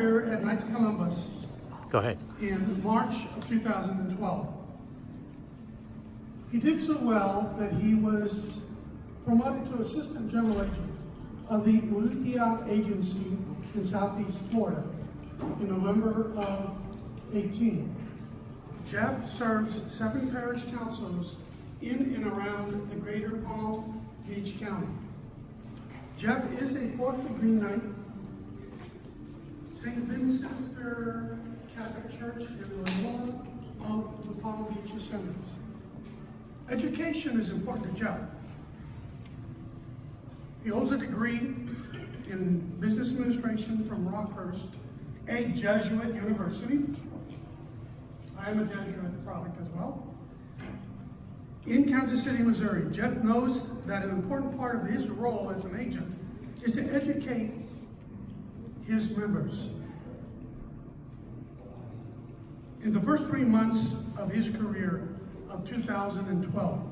career at Knights of Columbus Go ahead. in March of 2012. He did so well that he was promoted to Assistant General Agent of the Ulitia Agency in Southeast Florida in November of 18. Jeff serves 7 parish councils in and around the greater Palm Beach County. Jeff is a 4th degree knight, St. Vincent Catholic Church in Loyola of the Palm Beach Assemblies. Education is important to Jeff. He holds a degree in business administration from Rockhurst, a Jesuit university. I am a Jesuit product as well. In Kansas City, Missouri, Jeff knows that an important part of his role as an agent is to educate his members. In the first 3 months of his career of 2012,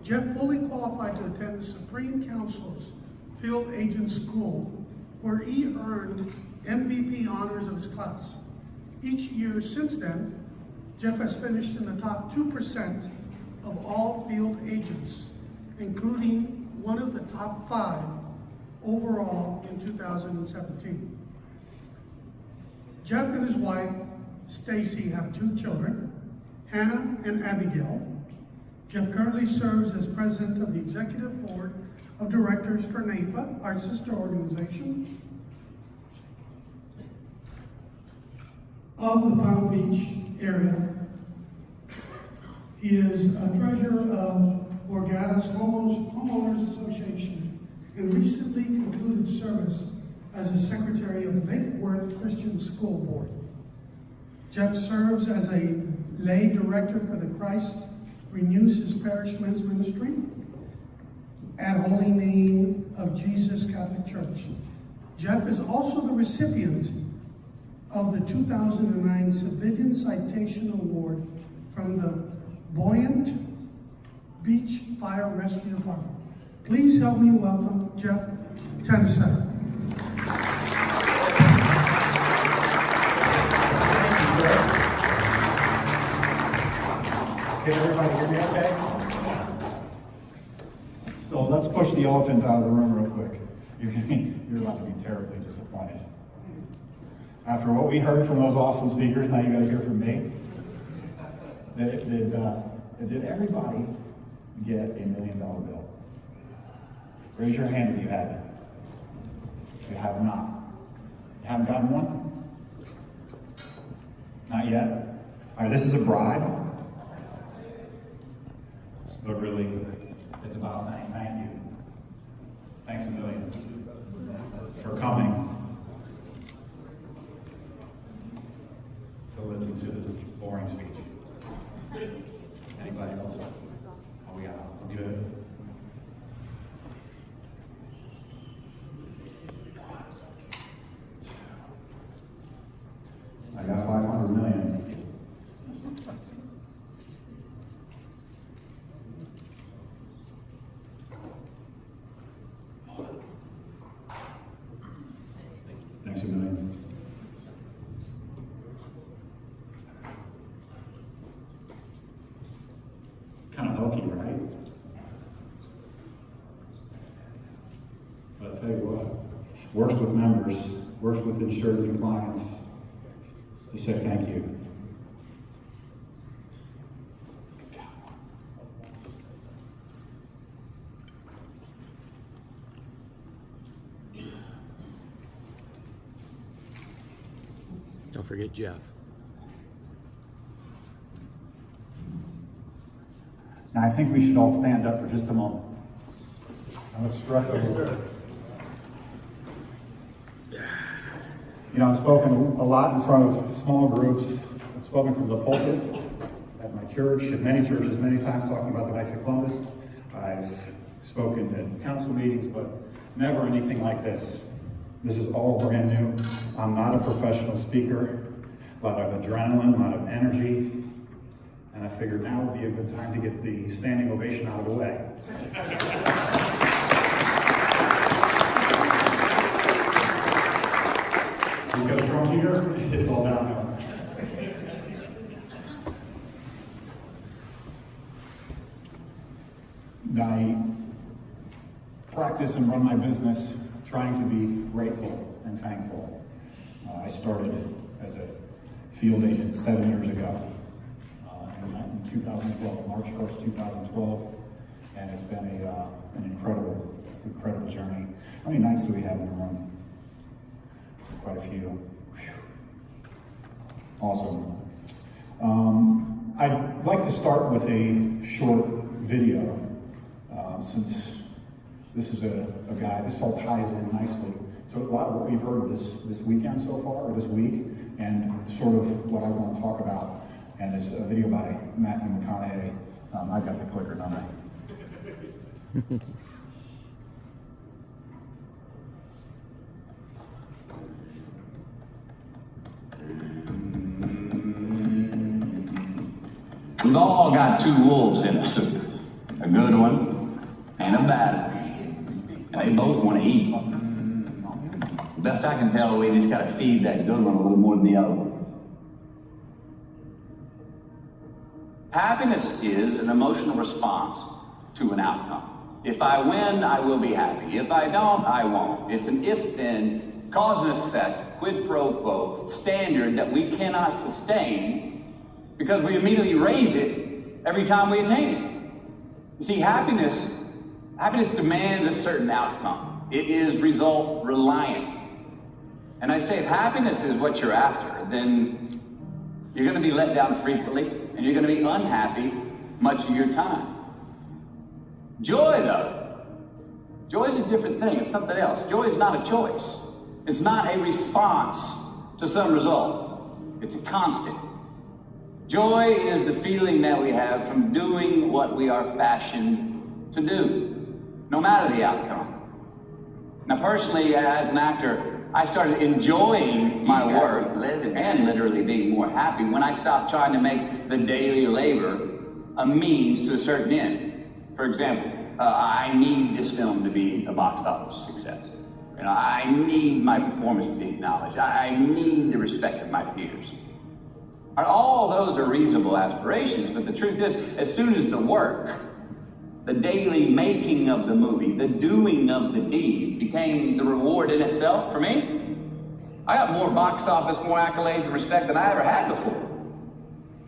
Jeff fully qualified to attend the Supreme Council's Field Agent School, where he earned MVP honors of his class. Each year since then, Jeff has finished in the top 2% of all field agents, including one of the top 5 overall in 2017. Jeff and his wife, Stacy, have 2 children, Hannah and Abigail. Jeff currently serves as president of the Executive Board of Directors for NAFIC, our sister organization of the Palm Beach area. He is a treasurer of Borgata's Homeowners Association and recently concluded service as the secretary of Lake Worth Christian School Board. Jeff serves as a lay director for the Christ Renews His Parish Men's Ministry at Holy Name of Jesus Catholic Church. Jeff is also the recipient of the 2009 Civilian Citation Award from the Buoyant Beach Fire Rescue Department. Please help me welcome Jeff Toeniskoetter. Can everybody hear me okay? So let's push the elephant out of the room real quick. You're about to be terribly disappointed. After what we heard from those awesome speakers, now you got to hear from me. Did everybody get $1 million bill? Raise your hand if you have it. If you have not. You haven't gotten one? Not yet? All right, this is a bribe. But really, it's about saying thank you. Thanks a million for coming to listen to this boring speech. Anybody else? Oh yeah, we're good. I got 500 million. Thanks a million. Kind of hokey, right? But I'll tell you what, works with members, works with insureds and clients to say thank you. Don't forget Jeff. Now I think we should all stand up for just a moment. And let's stretch over. You know, I've spoken a lot in front of small groups. I've spoken from the pulpit at my church, at many churches, many times talking about the Knights of Columbus. I've spoken at council meetings, but never anything like this. This is all brand new. I'm not a professional speaker. A lot of adrenaline, a lot of energy. And I figured now would be a good time to get the standing ovation out of the way. Because from from here, it's all downhill. I practice and run my business trying to be grateful and thankful. I started as a field agent 7 years ago, in 2012, March 1st, 2012, and it's been an incredible journey. How many nights do we have in the room? Quite a few. Whew. Awesome. I'd like to start with a short video, since this is a guy, this all ties in nicely. So a lot of what we've heard this weekend so far, or this week, and sort of what I want to talk about, and it's a video by Matthew McConaughey. I've got the clicker, don't I? We've all got two wolves in us, a good one and a bad one, and they both want to eat. The best I can tell, we just got to feed that good one a little more than the other one. Happiness is an emotional response to an outcome. If I win, I will be happy. If I don't, I won't. It's an if-then, cause and effect, quid pro quo standard that we cannot sustain because we immediately raise it every time we attain it. You see, happiness demands a certain outcome. It is result reliant. And I say, if happiness is what you're after, then you're going to be let down frequently, and you're going to be unhappy much of your time. Joy, though, joy is a different thing. It's something else. Joy is not a choice. It's not a response to some result. It's a constant. Joy is the feeling that we have from doing what we are fashioned to do, no matter the outcome. Now, personally, as an actor, I started enjoying my work and literally being more happy when I stopped trying to make the daily labor a means to a certain end. For example, I need this film to be a box office success. You know, I need my performance to be acknowledged. I need the respect of my peers. All those are reasonable aspirations, but the truth is, as soon as the work, the daily making of the movie, the doing of the deed became the reward in itself for me, I got more box office, more accolades and respect than I ever had before.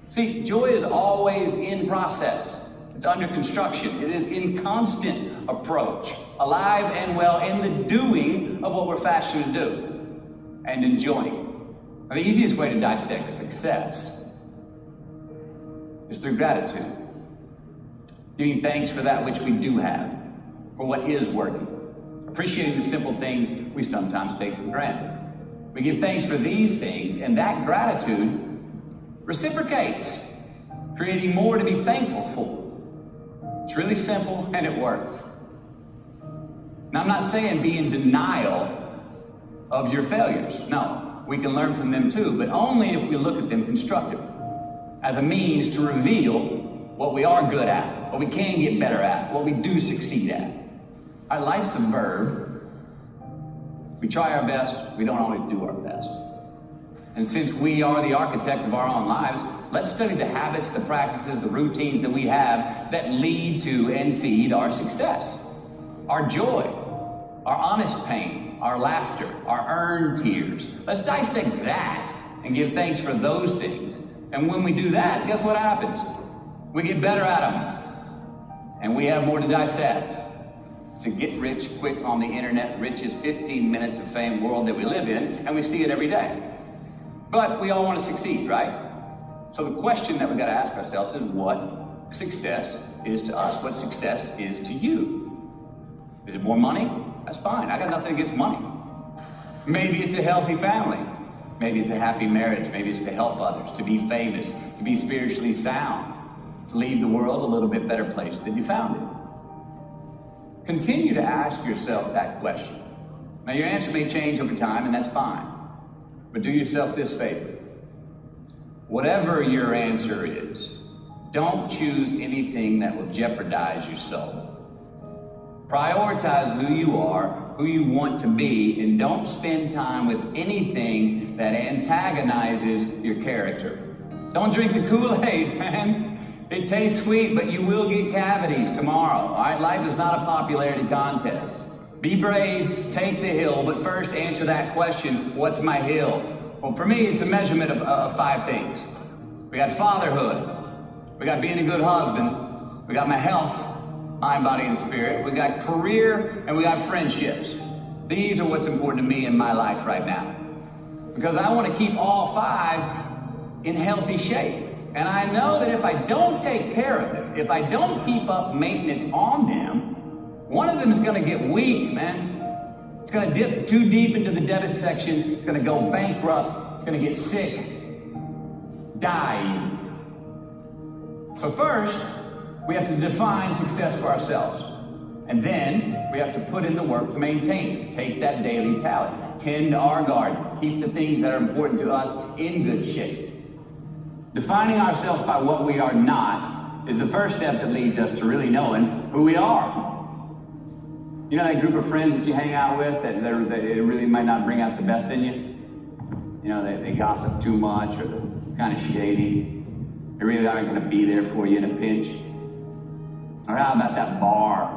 See, joy is always in process. It's under construction. It is in constant approach, alive and well in the doing of what we're fashioned to do and enjoying. Now, the easiest way to dissect success is through gratitude. Giving thanks for that which we do have, for what is working. Appreciating the simple things we sometimes take for granted. We give thanks for these things, and that gratitude reciprocates, creating more to be thankful for. It's really simple, and it works. Now, I'm not saying be in denial of your failures. No. We can learn from them too, but only if we look at them constructively, as a means to reveal what we are good at, what we can get better at, what we do succeed at. Our life's a verb. We try our best, we don't always do our best. And since we are the architect of our own lives, let's study the habits, the practices, the routines that we have that lead to and feed our success. Our joy, our honest pain, our laughter, our earned tears. Let's dissect that and give thanks for those things. And when we do that, guess what happens? We get better at them. And we have more to dissect. It's a get rich quick on the internet, rich is 15 minutes of fame world that we live in, and we see it every day. But we all want to succeed, right? So the question that we've got to ask ourselves is what success is to us, what success is to you. Is it more money? That's fine. I got nothing against money. Maybe it's a healthy family. Maybe it's a happy marriage. Maybe it's to help others, to be famous, to be spiritually sound, to leave the world a little bit better place than you found it. Continue to ask yourself that question. Now, your answer may change over time, and that's fine. But do yourself this favor. Whatever your answer is, don't choose anything that will jeopardize your soul. Prioritize who you are, who you want to be, and don't spend time with anything that antagonizes your character. Don't drink the Kool-Aid, man. It tastes sweet, but you will get cavities tomorrow. All right, life is not a popularity contest. Be brave, take the hill, but first answer that question, what's my hill? Well, for me, it's a measurement of 5 things. We got fatherhood. We got being a good husband. We got my health, mind, body, and spirit. We got career, and we got friendships. These are what's important to me in my life right now. Because I want to keep all 5 in healthy shape. And I know that if I don't take care of them, if I don't keep up maintenance on them, one of them is going to get weak, man. It's going to dip too deep into the debit section. It's going to go bankrupt. It's going to get sick. Die. So first, we have to define success for ourselves. And then we have to put in the work to maintain it. Take that daily tally. Tend our garden. Keep the things that are important to us in good shape. Defining ourselves by what we are not is the first step that leads us to really knowing who we are. You know that group of friends that you hang out with that it really might not bring out the best in you? You know, they gossip too much or they're kind of shady. They really aren't going to be there for you in a pinch. Or how about that bar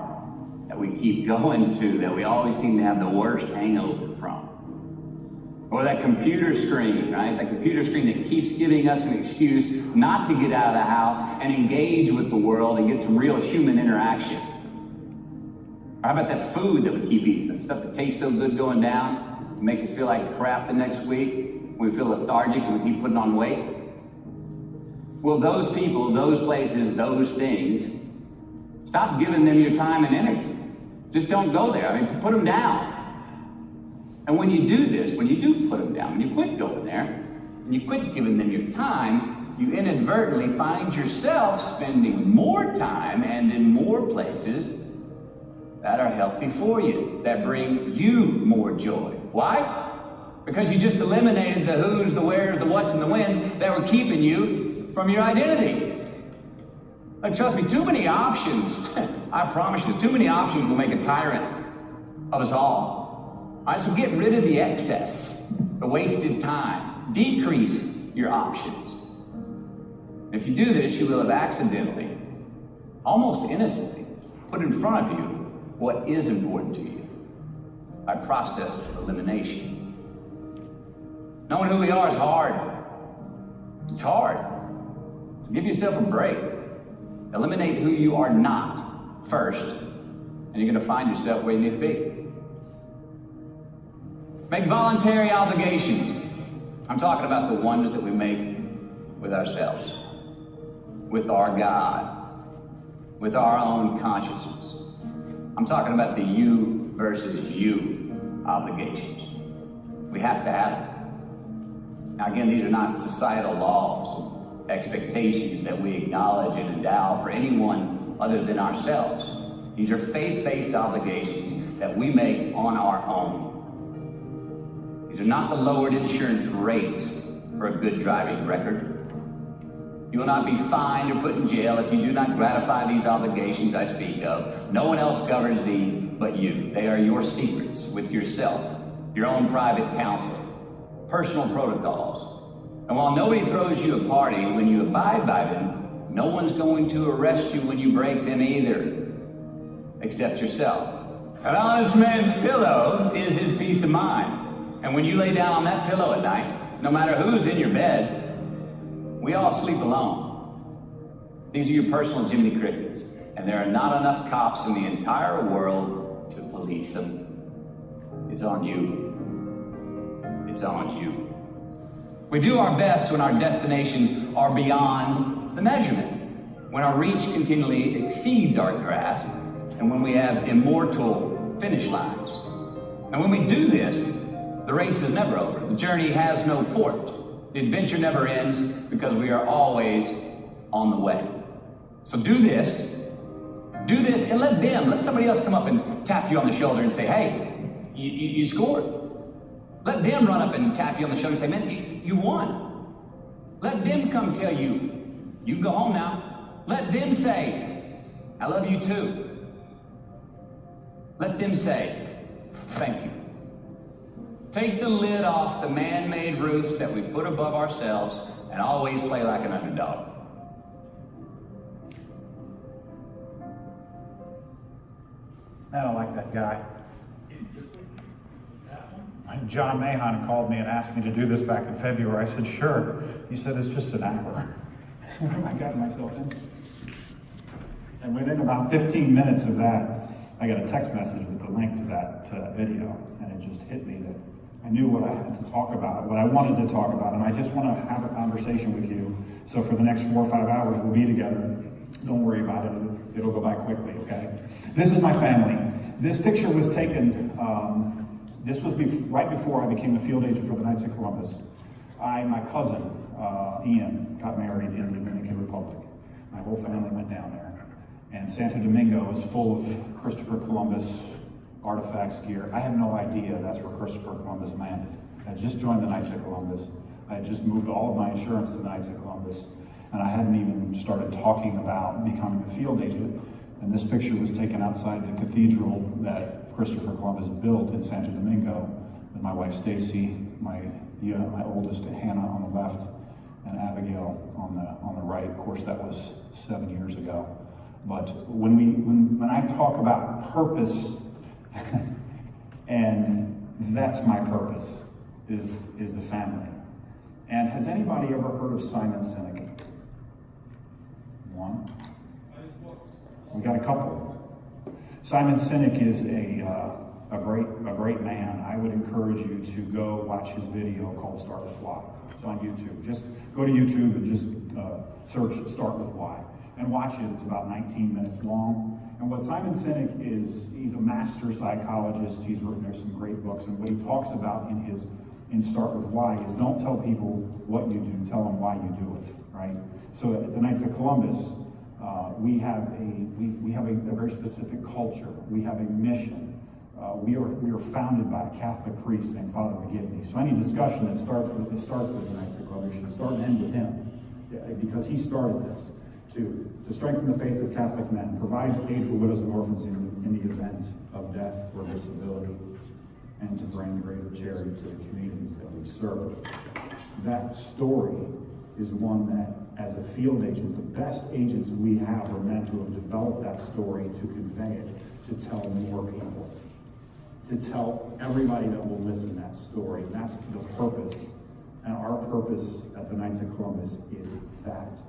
that we keep going to that we always seem to have the worst hangover from? Or that computer screen, right? That computer screen that keeps giving us an excuse not to get out of the house and engage with the world and get some real human interaction. Or how about that food that we keep eating? The stuff that tastes so good going down, it makes us feel like crap the next week. We feel lethargic and we keep putting on weight. Well, those people, those places, those things, stop giving them your time and energy. Just don't go there. I mean, put them down. And when you do this, when you do put them down, when you quit going there, and you quit giving them your time, you inadvertently find yourself spending more time and in more places that are healthy for you, that bring you more joy. Why? Because you just eliminated the who's, the where's, the what's, and the when's that were keeping you from your identity. Like, trust me, too many options, I promise you, too many options will make a tyrant of us all. All right, so get rid of the excess, the wasted time. Decrease your options. If you do this, you will have accidentally, almost innocently, put in front of you what is important to you by process of elimination. Knowing who we are is hard. It's hard. So give yourself a break. Eliminate who you are not first, and you're going to find yourself where you need to be. Make voluntary obligations. I'm talking about the ones that we make with ourselves, with our God, with our own consciousness. I'm talking about the you versus you obligations. We have to have them. Now again, these are not societal laws and expectations that we acknowledge and endow for anyone other than ourselves. These are faith-based obligations that we make on our own. These are not the lowered insurance rates for a good driving record. You will not be fined or put in jail if you do not gratify these obligations I speak of. No one else governs these but you. They are your secrets with yourself, your own private counsel, personal protocols. And while nobody throws you a party when you abide by them, no one's going to arrest you when you break them either, except yourself. An honest man's pillow is his peace of mind. And when you lay down on that pillow at night, no matter who's in your bed, we all sleep alone. These are your personal Jiminy Crickets, and there are not enough cops in the entire world to police them. It's on you. It's on you. We do our best when our destinations are beyond the measurement, when our reach continually exceeds our grasp, and when we have immortal finish lines. And when we do this, the race is never over. The journey has no port. The adventure never ends because we are always on the way. So do this, and let somebody else come up and tap you on the shoulder and say, hey, you scored. Let them run up and tap you on the shoulder and say, man, you won. Let them come tell you, you can go home now. Let them say, I love you too. Let them say, thank you. Take the lid off the man-made roofs that we put above ourselves and always play like an underdog. I don't like that guy. When John Mahon called me and asked me to do this back in February, I said, sure. He said, it's just an hour. What have I gotten myself into? And within about 15 minutes of that, I got a text message with the link to that video, and it just hit me that I knew what I had to talk about, what I wanted to talk about, and I just want to have a conversation with you. So for the next 4 or 5 hours, we'll be together. Don't worry about it. It'll go by quickly, okay? This is my family. This picture was taken, this was right before I became a field agent for the Knights of Columbus. My cousin, Ian, got married in the Dominican Republic. My whole family went down there. And Santo Domingo is full of Christopher Columbus artifacts, gear. I had no idea that's where Christopher Columbus landed. I just joined the Knights of Columbus. I had just moved all of my insurance to the Knights of Columbus. And I hadn't even started talking about becoming a field agent. And this picture was taken outside the cathedral that Christopher Columbus built in Santo Domingo with my wife Stacy, my oldest Hannah on the left, and Abigail on the right. Of course, that was 7 years ago. But when I talk about purpose, and that's my purpose, is the family. And has anybody ever heard of Simon Sinek? One? We got a couple. Simon Sinek is a great man. I would encourage you to go watch his video called Start With Why. It's on YouTube. Just go to YouTube and just search Start With Why and watch it. It's about 19 minutes long. And what Simon Sinek is, he's a master psychologist. He's written some great books. And what he talks about in Start With Why is don't tell people what you do, tell them why you do it, right? So at the Knights of Columbus, we have a very specific culture. We have a mission. We are founded by a Catholic priest named Father McGivney. So any discussion that starts with the Knights of Columbus should start and end with him, because he started this to strengthen the faith of Catholic men, provide aid for widows and orphans in the event of death or disability, and to bring greater charity to the communities that we serve. That story is one that, as a field agent, the best agents we have are men who have developed that story to convey it, to tell more people, to tell everybody that will listen that story. And that's the purpose. And our purpose at the Knights of Columbus is that.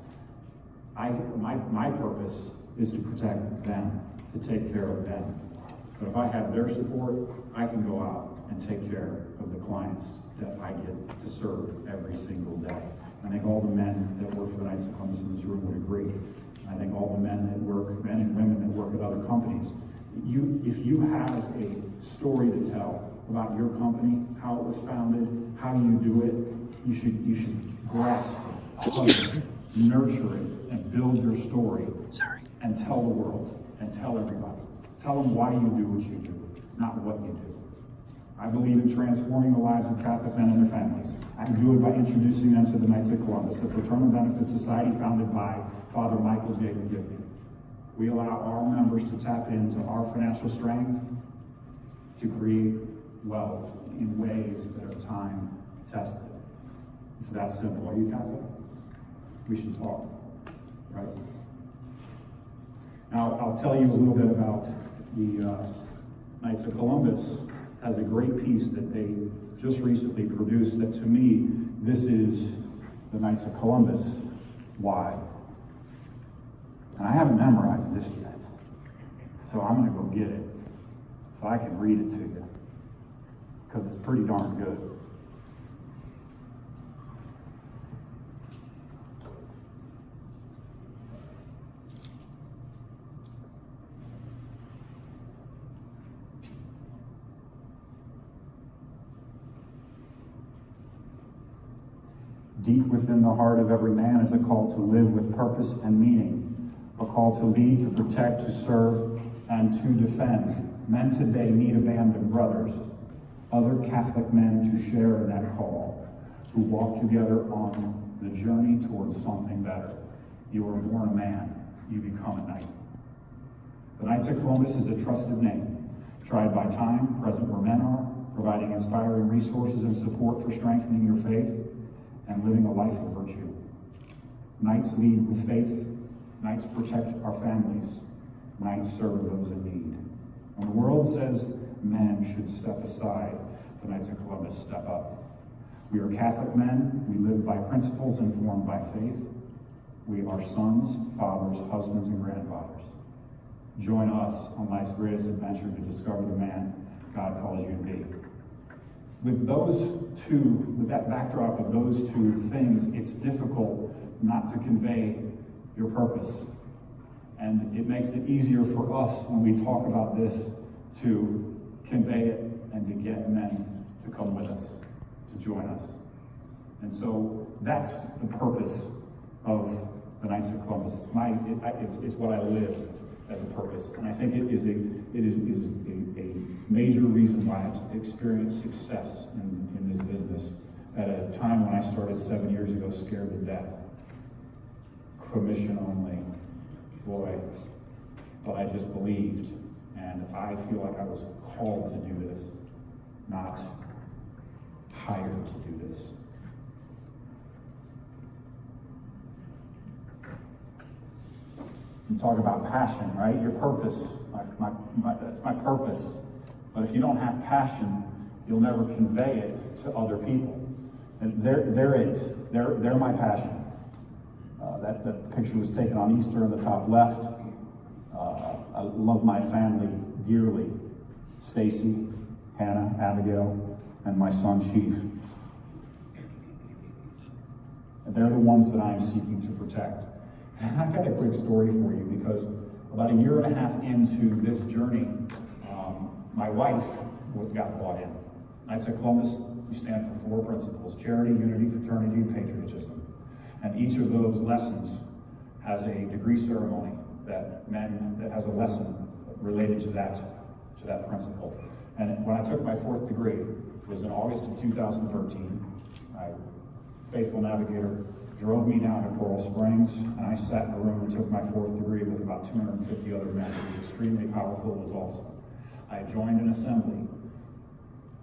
My purpose is to protect them, to take care of them. But if I have their support, I can go out and take care of the clients that I get to serve every single day. I think all the men that work for the Knights of Columbus in this room would agree. I think all the men and women that work at other companies, if you have a story to tell about your company, how it was founded, how you do it, you should grasp it, hug it, nurture it, and build your story. And tell the world, and tell everybody. Tell them why you do what you do, not what you do. I believe in transforming the lives of Catholic men and their families. I do it by introducing them to the Knights of Columbus, a fraternal benefit society founded by Father Michael J. McGivney. We allow our members to tap into our financial strength to create wealth in ways that are time-tested. It's that simple. Are you Catholic? We should talk, right? Now, I'll tell you a little bit about the Knights of Columbus. Has a great piece that they just recently produced that, to me, this is the Knights of Columbus. Why? And I haven't memorized this yet, so I'm going to go get it so I can read it to you, because it's pretty darn good. Deep within the heart of every man is a call to live with purpose and meaning, a call to lead, to protect, to serve, and to defend. Men today need a band of brothers, other Catholic men to share in that call, who walk together on the journey towards something better. You are born a man, you become a knight. The Knights of Columbus is a trusted name. tried by time, present where men are, providing inspiring resources and support for strengthening your faith, and living a life of virtue. Knights lead with faith, Knights protect our families, Knights serve those in need. When the world says men should step aside, the Knights of Columbus step up. We are Catholic men, we live by principles informed by faith. We are sons, fathers, husbands, and grandfathers. Join us on life's greatest adventure to discover the man God calls you to be. With that backdrop of those two things, it's difficult not to convey your purpose. And it makes it easier for us when we talk about this to convey it and to get men to come with us, to join us. And so that's the purpose of the Knights of Columbus. It's what I live as a purpose. And I think it is a major reason why I've experienced success in this business at a time when I started 7 years ago, scared to death. Commission only, boy. But I just believed, and I feel like I was called to do this, not hired to do this. You talk about passion, right? Your purpose, that's my purpose. But if you don't have passion, you'll never convey it to other people. And they're my passion. That picture was taken on Easter in the top left. I love my family dearly. Stacy, Hannah, Abigail, and my son, Chief. And they're the ones that I am seeking to protect. And I've got a quick story for you because about a year and a half into this journey, my wife got bought in. Knights of Columbus, we stand for 4 principles: charity, unity, fraternity, and patriotism. And each of those lessons has a degree ceremony that has a lesson related to that principle. And when I took my 4th degree, it was in August of 2013. My faithful navigator drove me down to Coral Springs, and I sat in a room and took my 4th degree with about 250 other men. It was extremely powerful. It was awesome. I joined an assembly.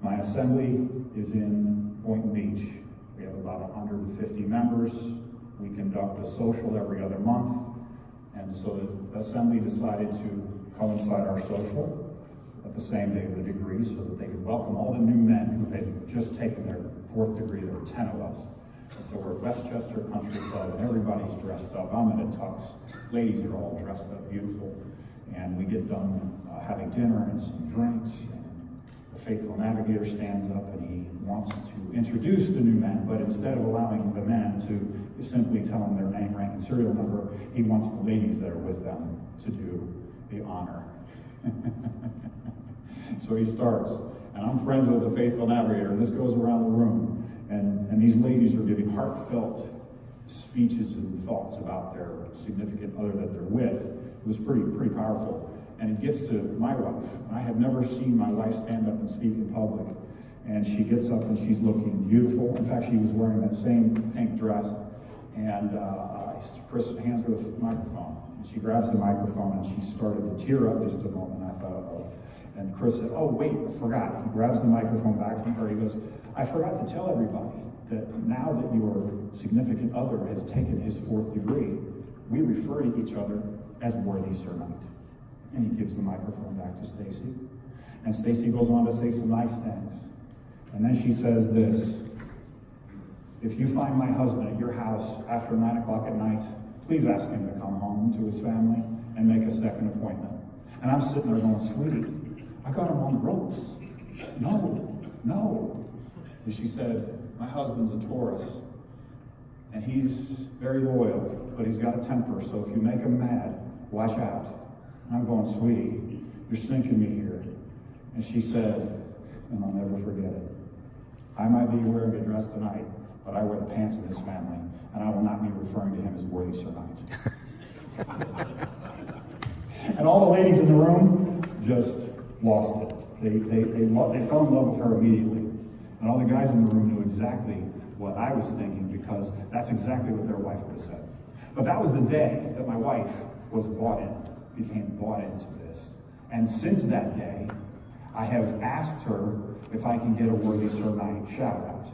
My assembly is in Boynton Beach. We have about 150 members. We conduct a social every other month. And so the assembly decided to coincide our social at the same day of the degree so that they could welcome all the new men who had just taken their 4th degree. There were 10 of us. And so we're at Westchester Country Club, and everybody's dressed up. I'm in a tux. Ladies are all dressed up beautiful. And we get done having dinner and some drinks. And the faithful navigator stands up and he wants to introduce the new men, but instead of allowing the men to simply tell them their name, rank, and serial number, he wants the ladies that are with them to do the honor. So he starts, and I'm friends with the faithful navigator, and this goes around the room. And these ladies are giving heartfelt speeches and thoughts about their significant other that they're with. It was pretty powerful. And it gets to my wife. I have never seen my wife stand up and speak in public. And she gets up and she's looking beautiful. In fact, she was wearing that same pink dress. And Chris hands her the microphone. And she grabs the microphone and she started to tear up just a moment. I thought, oh. And Chris said, oh, wait, I forgot. He grabs the microphone back from her. He goes, I forgot to tell everybody that now that your significant other has taken his 4th degree, we refer to each other as worthy Sir Knight. And he gives the microphone back to Stacy. And Stacy goes on to say some nice things. And then she says this: if you find my husband at your house after 9 o'clock at night, please ask him to come home to his family and make a second appointment. And I'm sitting there going, sweetie, I got him on the ropes. No. And she said, my husband's a Taurus, and he's very loyal, but he's got a temper, so if you make him mad, watch out. And I'm going, sweetie, you're sinking me here. And she said, and I'll never forget it, I might be wearing a dress tonight, but I wear the pants of this family, and I will not be referring to him as worthy Sir Knight. And all the ladies in the room just lost it. They fell in love with her immediately. And all the guys in the room knew exactly what I was thinking, because that's exactly what their wife would have said. But that was the day that my wife was became bought into this. And since that day, I have asked her if I can get a worthy Sir Knight shout out.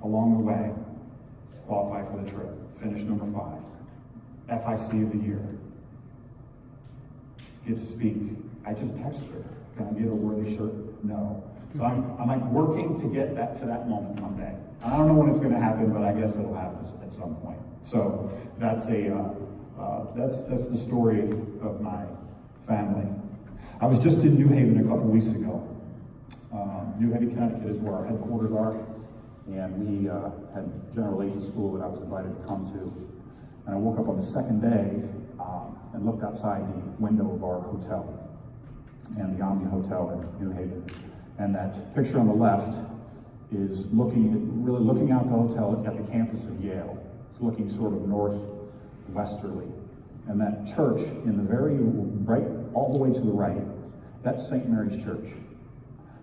Along the way, qualify for the trip, finish number 5, FIC of the year. Get to speak. I just texted her, can I get a worthy shirt? No. So I'm like working to get that to that moment one day. I don't know when it's going to happen, but I guess it'll happen at some point. So that's that's the story of my family. I was just in New Haven a couple weeks ago. New Haven, Connecticut is where our headquarters are, and we had general agent school that I was invited to come to. And I woke up on the second day and looked outside the window of our hotel, and the Omni Hotel in New Haven. And that picture on the left is really looking out the hotel at the campus of Yale. It's looking sort of northwesterly. And that church in the very right, all the way to the right, that's St. Mary's Church.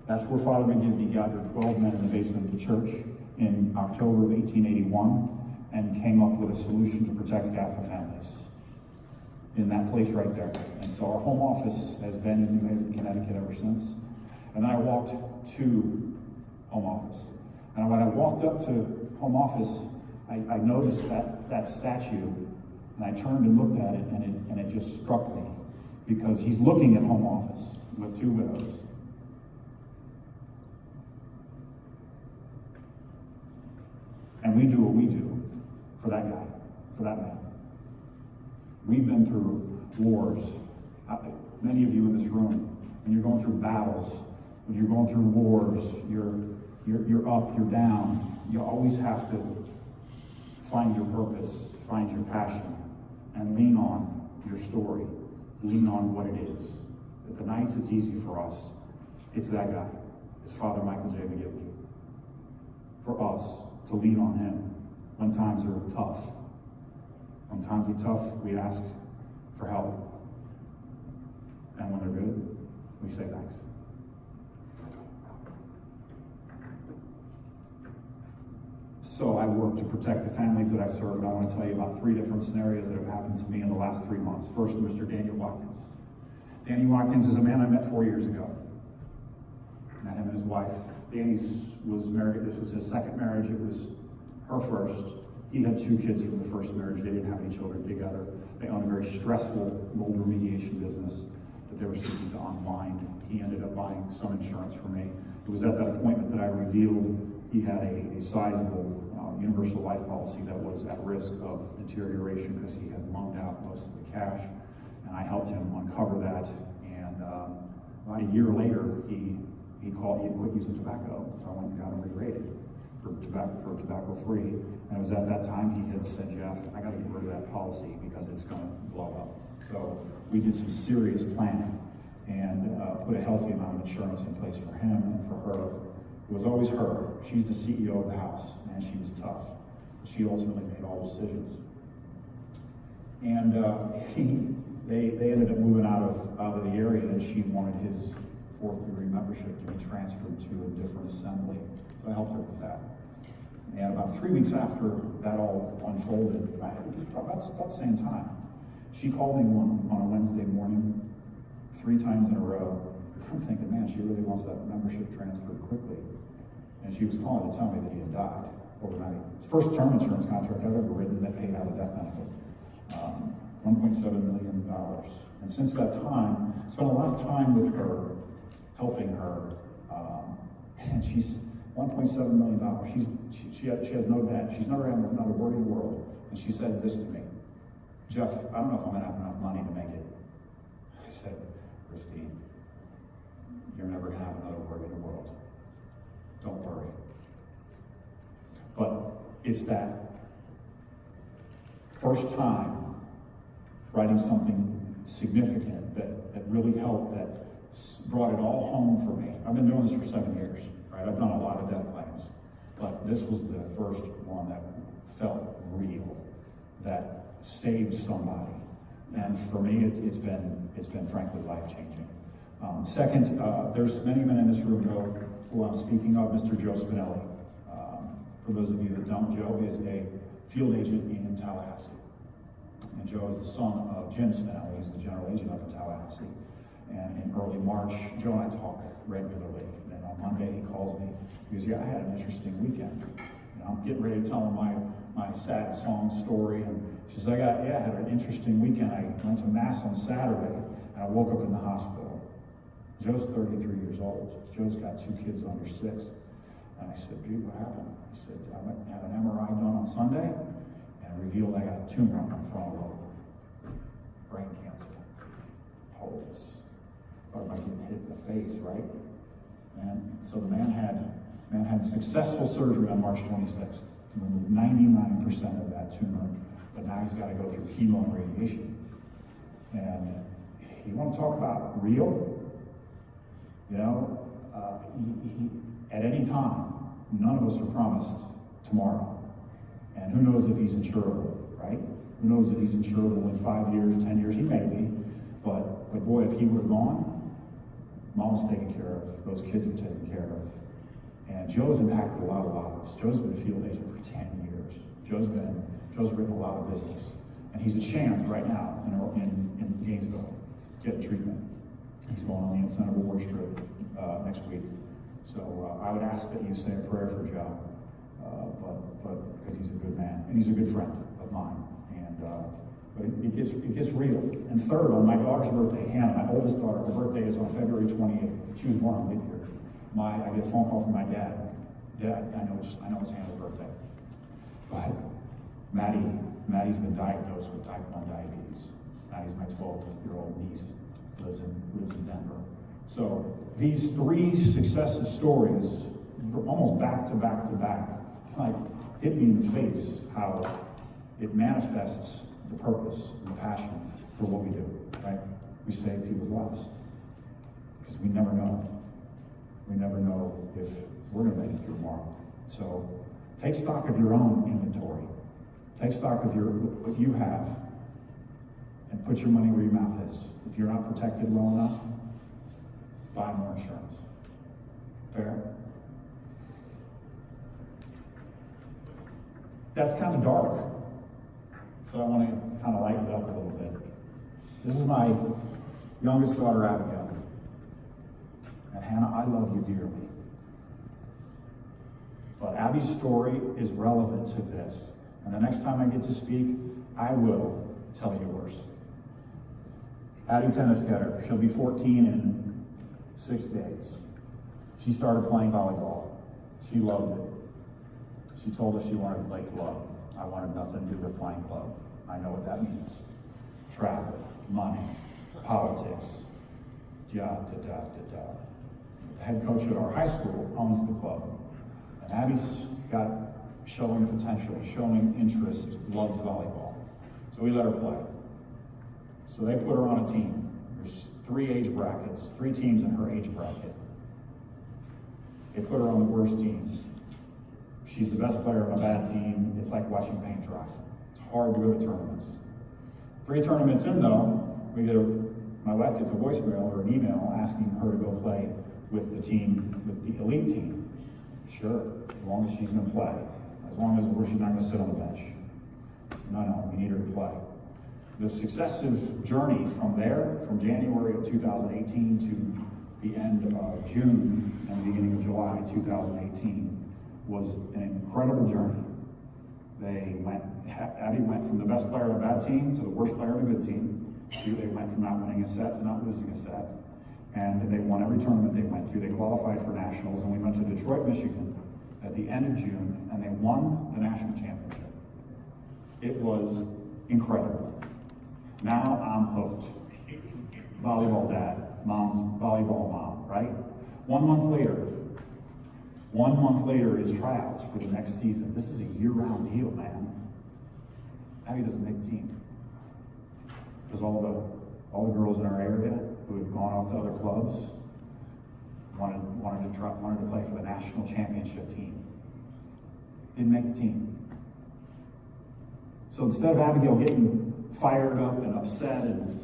That's where Father McGivney gathered 12 men in the basement of the church in October of 1881 and came up with a solution to protect Catholic families in that place right there. And so our home office has been in New Haven, Connecticut ever since. And then I walked to home office. And when I walked up to home office, I noticed that statue, and I turned and looked at it, and it just struck me, because he's looking at home office with 2 widows. And we do what we do for that guy, for that man. We've been through wars. Many of you in this room, when you're going through battles, when you're going through wars, you're up, you're down. You always have to find your purpose, find your passion, and lean on your story. Lean on what it is. At the nights, it's easy for us. It's that guy. It's Father Michael J. McGivney. For us to lean on him when times are tough. When times are tough, we ask for help. And when they're good, we say thanks. So I work to protect the families that I serve, and I want to tell you about 3 different scenarios that have happened to me in the last 3 months. First, Mr. Daniel Watkins. Danny Watkins is a man I met 4 years ago. Met him and his wife. Danny was married. This was his second marriage. It was her first. He had 2 kids from the first marriage. They didn't have any children together. They owned a very stressful mold remediation business that they were seeking to unwind. He ended up buying some insurance for me. It was at that appointment that I revealed he had a sizable universal life policy that was at risk of deterioration because he had loaned out most of the cash. And I helped him uncover that. And about a year later, he called. He had quit using tobacco, so I went and got him re-rated for tobacco free. And it was at that time he had said, Jeff, I got to get rid of that policy because it's going to blow up. So we did some serious planning and put a healthy amount of insurance in place for him and for her. It was always her. She's the CEO of the house, and she was tough. She ultimately made all decisions. And they ended up moving out of the area, and she wanted his 4th degree membership to be transferred to a different assembly. So I helped her with that. And about 3 weeks after that all unfolded, it was about the same time, she called me on a Wednesday morning 3 times in a row. I'm thinking, man, she really wants that membership transferred quickly. And she was calling to tell me that he had died overnight. It's the first term insurance contract I've ever written that paid out a death benefit. $1.7 million. And since that time, I spent a lot of time with her, helping her. And she's $1.7 million. She has no debt. She's never had another worry in the world. And she said this to me, Jeff, I don't know if I'm going to have enough money to make it. I said, Christine, you're never going to have another worry in the world. Don't worry. But it's that first time writing something significant that really helped, that brought it all home for me. I've been doing this for 7 years, right? I've done a lot of death claims, but this was the first one that felt real, that saved somebody. And for me, it's been frankly life-changing. Second, there's many men in this room know who I'm speaking of, Mr. Joe Spinelli. For those of you that don't, Joe is a field agent in Tallahassee. And Joe is the son of Jim Spinelli, who's the general agent up in Tallahassee. And in early March, Joe and I talk regularly. And on Monday, he calls me. He goes, yeah, I had an interesting weekend. And I'm getting ready to tell him my sad song story. And she says, I had an interesting weekend. I went to Mass on Saturday, and I woke up in the hospital. Joe's 33 years old. Joe's got 2 kids under 6. And I said, Pete, what happened? He said, I went and had an MRI done on Sunday, and it revealed I got a tumor on my frontal lobe. Brain cancer. Holy, thought about getting hit in the face, right? And so the man had successful surgery on March 26th. He removed 99% of that tumor, but now he's got to go through chemo and radiation. And you want to talk about real? You know, at any time, none of us are promised tomorrow. And who knows if he's insurable, right? Who knows if he's insurable in 5 years, 10 years? He may be. But boy, if he were gone, Mom's taken care of, those kids are taken care of. And Joe's impacted a lot of lives. Joe's been a field agent for 10 years. Joe's written a lot of business. And he's a chance right now in Gainesville, getting treatment. He's going on the incentive awards trip next week. So I would ask that you say a prayer for Joe, but because he's a good man, and he's a good friend of mine. And but it gets real. And third, on my daughter's birthday, Hannah, my oldest daughter, her birthday is on February 28th. She was born on leap year. I get a phone call from my dad. Dad, I know it's Hannah's birthday, but Maddie's been diagnosed with type 1 diabetes. Maddie's my 12-year-old niece, lives in Denver. So these 3 successive stories, almost back to back to back, like hit me in the face how it manifests the purpose and the passion for what we do, right? We save people's lives. Because we never know. We never know if we're going to make it through tomorrow. So take stock of your own inventory. Take stock of what you have and put your money where your mouth is. If you're not protected well enough, buy more insurance. Fair? That's kind of dark. So I want to kind of lighten it up a little bit. This is my youngest daughter, Abigail. And Hannah, I love you dearly. But Abby's story is relevant to this. And the next time I get to speak, I will tell yours. Abby Toeniskoetter, she'll be 14 in 6 days. She started playing volleyball. She loved it. She told us she wanted to play club. I wanted nothing to do with playing club. I know what that means. Travel, money, politics, The head coach at our high school owns the club. And Abby's got showing potential, showing interest, loves volleyball. So we let her play. So they put her on a team. There's 3 age brackets, 3 teams in her age bracket. They put her on the worst team. She's the best player on a bad team. It's like watching paint dry. It's hard to go to tournaments. 3 tournaments in though, my wife gets a voicemail or an email asking her to go play with the team, with the elite team. Sure, as long as she's gonna play. As long as she's not gonna sit on the bench. No, we need her to play. The successive journey from there, from January of 2018 to the end of June and the beginning of July 2018 was an incredible journey. Abby went from the best player on a bad team to the worst player on a good team. They went from not winning a set to not losing a set. And they won every tournament they went to. They qualified for nationals, and we went to Detroit, Michigan at the end of June, and they won the national championship. It was incredible. Now I'm hooked. Volleyball dad, mom's volleyball mom, right? 1 month later is tryouts for the next season. This is a year-round deal, man. Abby doesn't make the team. Because all the girls in our area who had gone off to other clubs wanted to play for the national championship team. Didn't make the team. So instead of Abigail getting fired up and upset and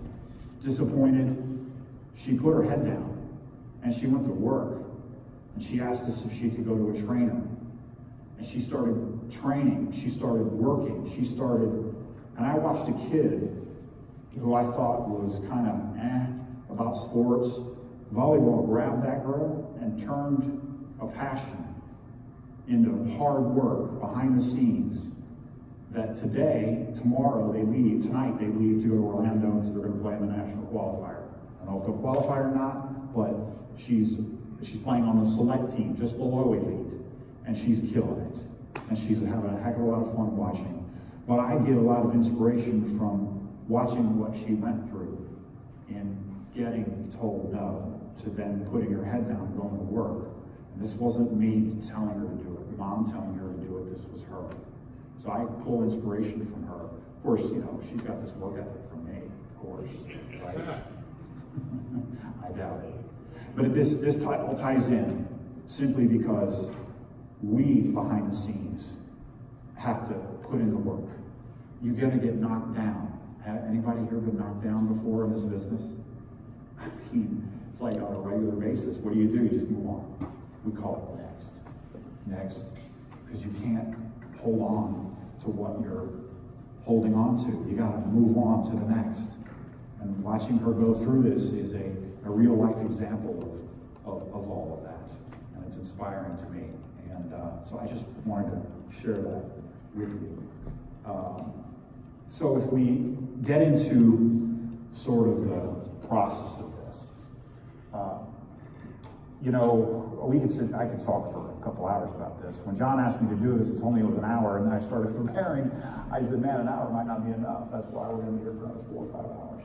disappointed, she put her head down and she went to work. And she asked us if she could go to a trainer. And she started training, she started working, and I watched a kid who I thought was kind of about sports. Volleyball grabbed that girl and turned a passion into hard work behind the scenes that today, tomorrow they leave, tonight they leave to go to Orlando because they're going to play in the national qualifier. I don't know if they'll qualify or not, but she's playing on the select team just below elite, and she's killing it. And she's having a heck of a lot of fun watching. But I get a lot of inspiration from watching what she went through in getting told no to then putting her head down and going to work. And this wasn't me telling her to do it, mom telling her to do it, this was her. So I pull inspiration from her. Of course, you know, she's got this work ethic from me, of course, right? I doubt it. But this all ties in simply because we, behind the scenes, have to put in the work. You're gonna get knocked down. Anybody here been knocked down before in this business? I mean, it's like on a regular basis. What do? You just move on. We call it next. Because you can't hold on to what you're holding on to. You gotta move on to the next. And watching her go through this is a real life example of all of that. And it's inspiring to me. And so I just wanted to share that with you. So if we get into sort of the process of this, you know, I could talk for a couple hours about this. When John asked me to do this, it told me it was an hour, and then I started preparing. I said, man, an hour might not be enough. That's why we're going to be here for another 4 or 5 hours.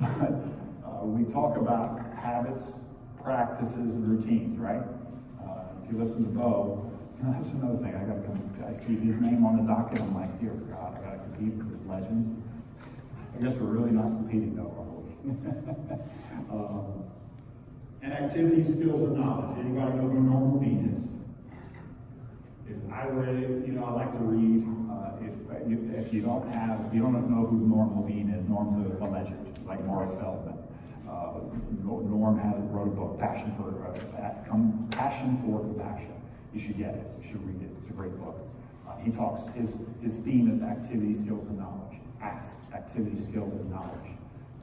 But we talk about habits, practices, and routines, right? If you listen to Bo, you know, that's another thing. I see his name on the docket. I'm like, dear God, I got to compete with this legend. I guess we're really not competing, though, are we? And activity, skills, and knowledge. Anybody know who Norm Levine is? If I read it, you know, I like to read. If you don't know who Norm Levine is, Norm's a legend, like Mara Feldman. Norm wrote a book, Passion for Compassion. You should get it. You should read it. It's a great book. He talks. His theme is activity, skills, and knowledge. Activity, skills, and knowledge.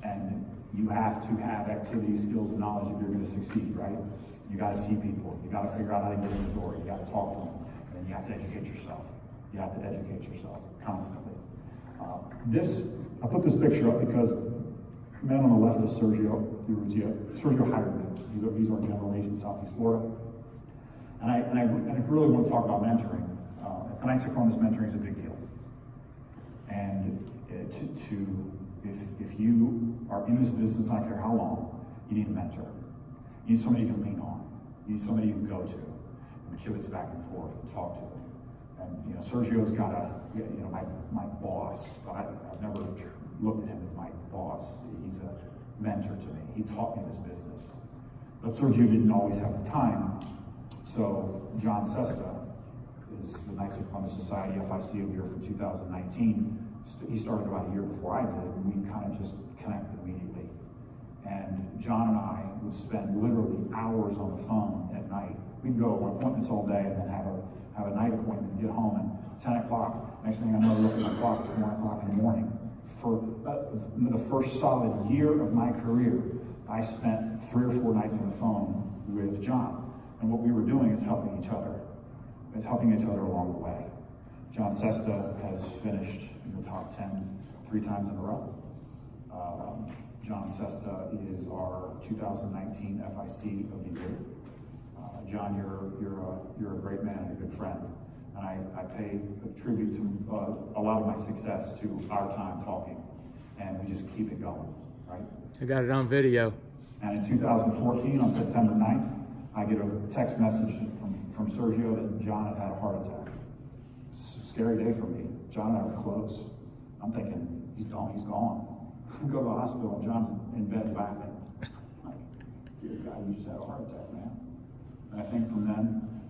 And you have to have activity, skills, and knowledge if you're going to succeed, right? You got to see people. You got to figure out how to get in the door. You got to talk to them, and then you have to educate yourself. You have to educate yourself constantly. I put this picture up because the man on the left is Sergio Urrutia. Sergio hired me. He's our general agent in Southeast Florida. And I really want to talk about mentoring. Toeniskoetter mentoring is a big deal. And if you are in this business, I don't care how long, you need a mentor. You need somebody you can lean on. You need somebody you can go to and kibitz back and forth and talk to. And you know, Sergio's got my boss, but I've never looked at him as my boss. He's a mentor to me. He taught me this business. But Sergio didn't always have the time. So John Sesta is the Knights of Columbus Society FIC of the year for 2019. He started about a year before I did, and we kind of just connected immediately. And John and I would spend literally hours on the phone at night. We'd go on appointments all day and then have a night appointment and get home at 10 o'clock. Next thing I know, I look at my clock, it's 1 o'clock in the morning. For the first solid year of my career, I spent 3 or 4 nights on the phone with John. And what we were doing is helping each other. It's helping each other along the way. John Sesta has finished in the top 10 3 times in a row. John Sesta is our 2019 FIC of the year. John, you're a great man and a good friend. And I pay tribute to a lot of my success to our time talking. And we just keep it going, right? I got it on video. And in 2014, on September 9th, I get a text message from Sergio that John had a heart attack. It's a scary day for me. John and I were close. I'm thinking, he's gone. I go to the hospital and John's in bed laughing. Like, dear God, you just had a heart attack, man. And I think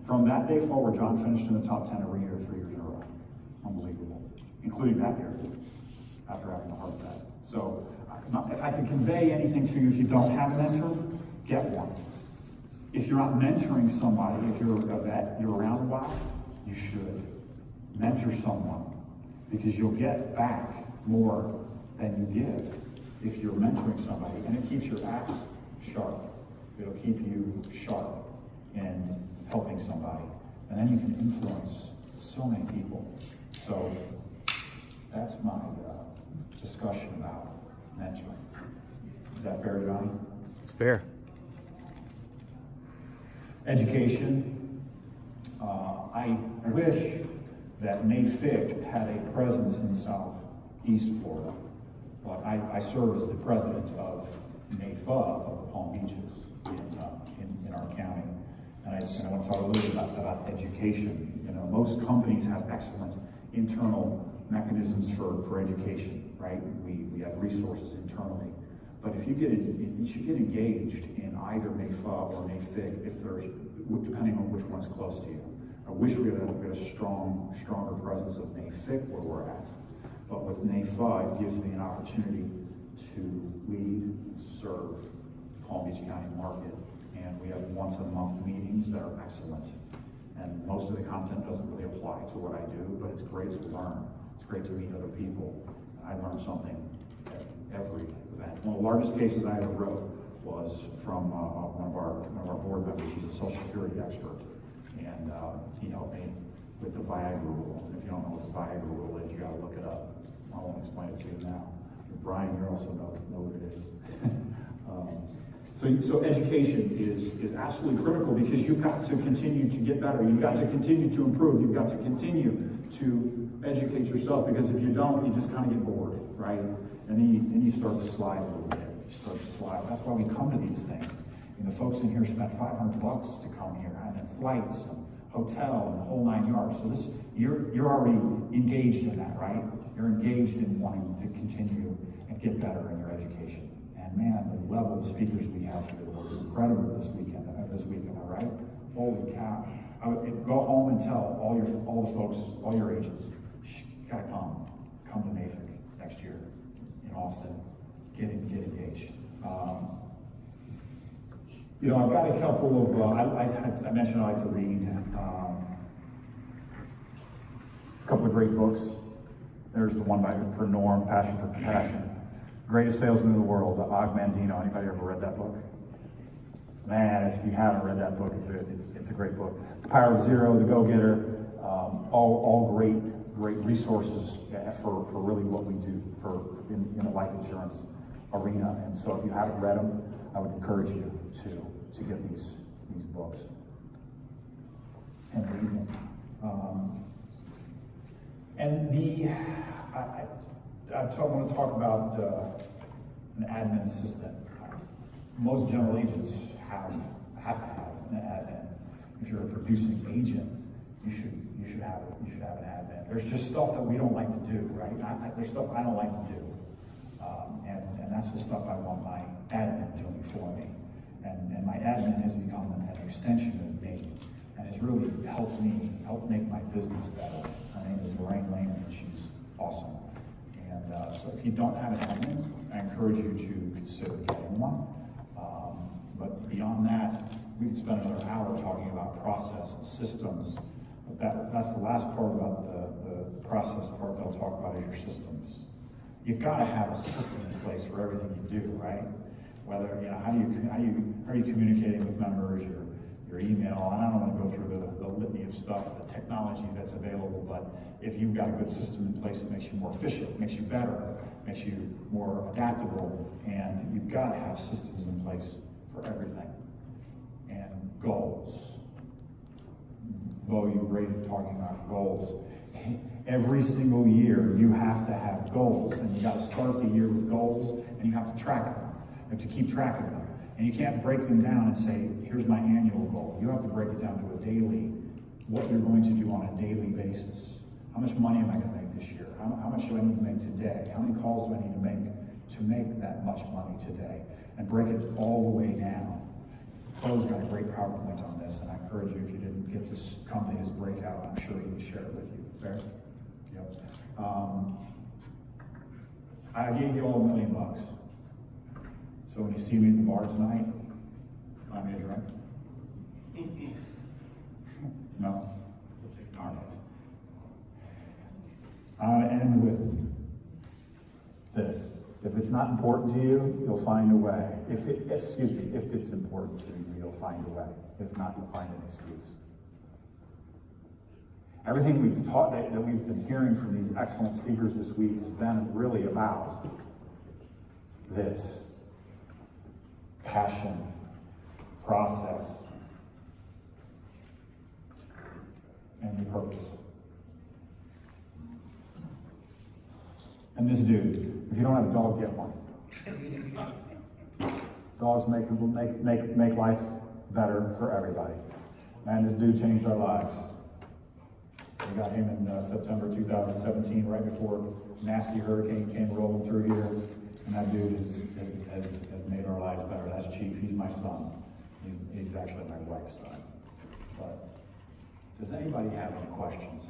from that day forward, John finished in the top 10 every year, 3 years in a row. Unbelievable. Including that year, after having a heart attack. So, if I can convey anything to you, if you don't have a mentor, get one. If you're not mentoring somebody, if you're a vet, you're around a while, you should mentor someone because you'll get back more than you give. if you're mentoring somebody, and it keeps your axe sharp. It'll keep you sharp in helping somebody. And then you can influence so many people. So that's my discussion about mentoring. Is that fair, Johnny? It's fair. Education. I wish that NAFIC had a presence in Southeast Florida, but I serve as the president of NAFA of the Palm Beaches in our county. And I want to talk a little bit about education. You know, most companies have excellent internal mechanisms for education, right? We have resources internally. But if you should get engaged in either NAFA or NAFIC, depending on which one is close to you. I wish we had a stronger presence of NAFIC where we're at. But with NAFA, it gives me an opportunity to lead and serve Palm Beach County market. And we have once a month meetings that are excellent. And most of the content doesn't really apply to what I do, but it's great to learn. It's great to meet other people. I learn something at every event. One of the largest cases I ever wrote was from one of our board members. He's a Social Security expert, and he helped me with the Viagra rule. And if you don't know what the Viagra rule is, you got to look it up. I won't explain it to you now. Brian, you also know what it is. So education is absolutely critical, because you've got to continue to get better. You've got to continue to improve. You've got to continue to educate yourself, because if you don't, you just kind of get bored, right? And then you start to slide a little bit. You start to slide. That's why we come to these things. You know, folks in here spent $500 to come here, and then flights, and hotel, and the whole 9 yards. So you're already engaged in that, right? You're engaged in wanting to continue and get better in your education. And man, the level of speakers we have here was incredible this weekend, all right? Holy cow. I would go home and tell all the folks, all your agents, you gotta come to NAFIC next year in Austin, get engaged. You know, I've got a couple of, I mentioned I like to read a couple of great books. There's the one for Norm, Passion for Compassion. Greatest Salesman in the World, Og Mandino. Anybody ever read that book? Man, if you haven't read that book, it's a great book. The Power of Zero, The Go-Getter, all great resources for really what we do in the life insurance arena. And so if you haven't read them, I would encourage you to get these books and read them. I want to talk about an admin assistant. Most general agents have to have an admin. If you're a producing agent, you should have an admin. There's just stuff that we don't like to do, right? There's stuff I don't like to do, and that's the stuff I want my admin doing for me. And my admin has become an extension of me, and it's really helped make my business better. Her name is Lorraine Lehman, and she's awesome. And so if you don't have an admin, I encourage you to consider getting one. But beyond that, we could spend another hour talking about process and systems. But that's the last part about the process part they'll talk about is your systems. You've got to have a system in place for everything you do, right? Whether, you know, how are you communicating with members, your email, and I don't want to go through the litany of stuff, the technology that's available, but if you've got a good system in place, it makes you more efficient, makes you better, makes you more adaptable, and you've got to have systems in place for everything. And goals. Bo, you're great at talking about goals. Every single year, you have to have goals, and you got to start the year with goals, and you have to track them. You have to keep track of them. And you can't break them down and say, here's my annual goal. You have to break it down to a daily, what you're going to do on a daily basis. How much money am I going to make this year? How much do I need to make today? How many calls do I need to make that much money today? And break it all the way down. Bo's got a great PowerPoint on this, and I encourage you, if you didn't get to come to his breakout, I'm sure he would share it with you. Fair? Yep. I gave you all $1 million. So when you see me at the bar tonight, buy me a drink? No? Darn it. I'm going to end with this. If it's not important to you, you'll find a way. If it's important to you, you'll find a way. If not, you'll find an excuse. Everything we've taught that we've been hearing from these excellent speakers this week has been really about this passion, process, and the purpose. And this dude, if you don't have a dog, get one. Dogs make life better for everybody. Man, this dude changed our lives. We got him in September 2017, right before a nasty hurricane came rolling through here. And that dude has made our lives better. That's Chief. He's my son. He's actually my wife's son. But does anybody have any questions?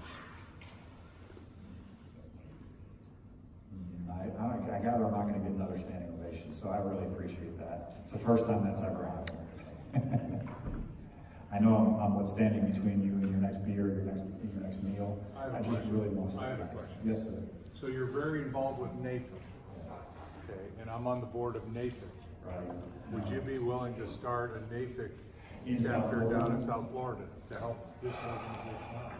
I gather I'm not going to get another standing ovation, so I really appreciate that. It's the first time that's ever happened. I know I'm what's standing between you and your next beer, your next meal. I just really want to say thanks. Yes, sir. So you're very involved with NAFIC, okay, and I'm on the board of NAFIC. Right. Would you be willing to start a NAFIC In South chapter Florida? down in South Florida to help this organization out?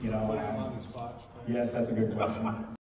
You know, Put him on the spot. yes, that's a good question.